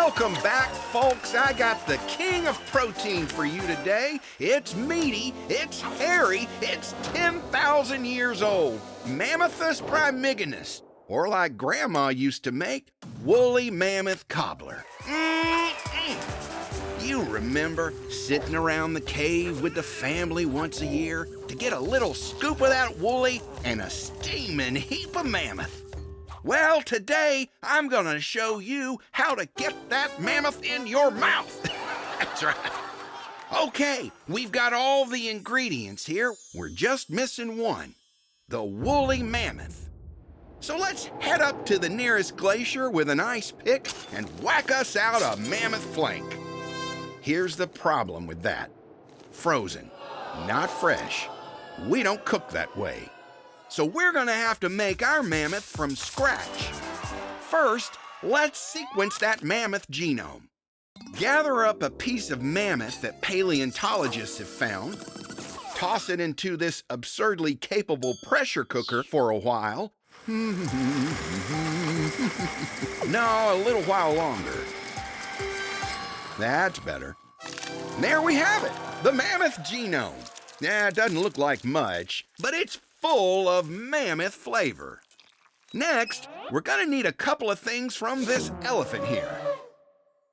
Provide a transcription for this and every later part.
Welcome back, folks. I got the king of protein for you today. It's meaty, it's hairy, it's 10,000 years old. Mammothus primigenius, or like Grandma used to make, woolly mammoth cobbler. You remember sitting around the cave with the family once a year to get a little scoop of that woolly and a steaming heap of mammoth. Well, today I'm gonna show you how to get that mammoth in your mouth. That's right. Okay, we've got all the ingredients here. We're just missing one, the woolly mammoth. So let's head up to the nearest glacier with an ice pick and whack us out a mammoth flank. Here's the problem with that. Frozen, not fresh. We don't cook that way. So we're gonna have to make our mammoth from scratch. First, let's sequence that mammoth genome. Gather up a piece of mammoth that paleontologists have found, toss it into this absurdly capable pressure cooker for a while. No, a little while longer. That's better. There we have it, the mammoth genome. It doesn't look like much, but it's full of mammoth flavor. Next, we're gonna need a couple of things from this elephant here.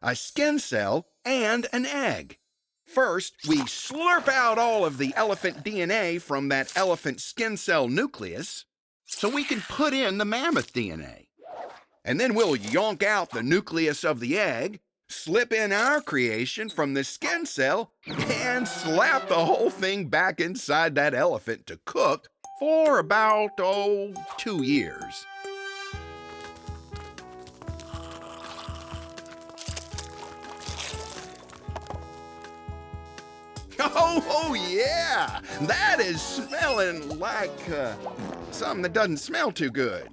A skin cell and an egg. First, we slurp out all of the elephant DNA from that elephant skin cell nucleus so we can put in the mammoth DNA. And then we'll yonk out the nucleus of the egg, slip in our creation from the skin cell, and slap the whole thing back inside that elephant to cook for about, 2 years. Oh yeah! That is smelling like something that doesn't smell too good.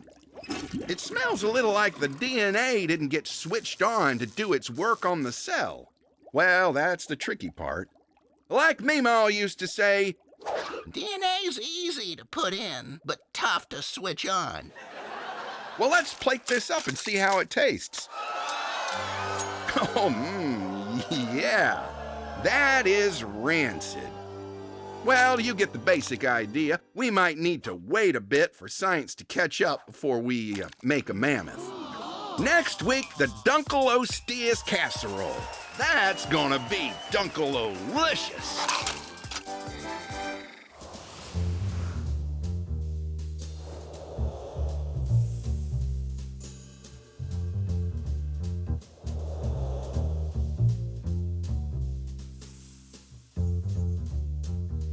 It smells a little like the DNA didn't get switched on to do its work on the cell. Well, that's the tricky part. Like Meemaw used to say, DNA's easy to put in, but tough to switch on. well, let's plate this up and see how it tastes. Oh, yeah, that is rancid. Well, you get the basic idea. We might need to wait a bit for science to catch up before we make a mammoth. Next week, the Dunkelosteius casserole. That's gonna be Dunkelolicious.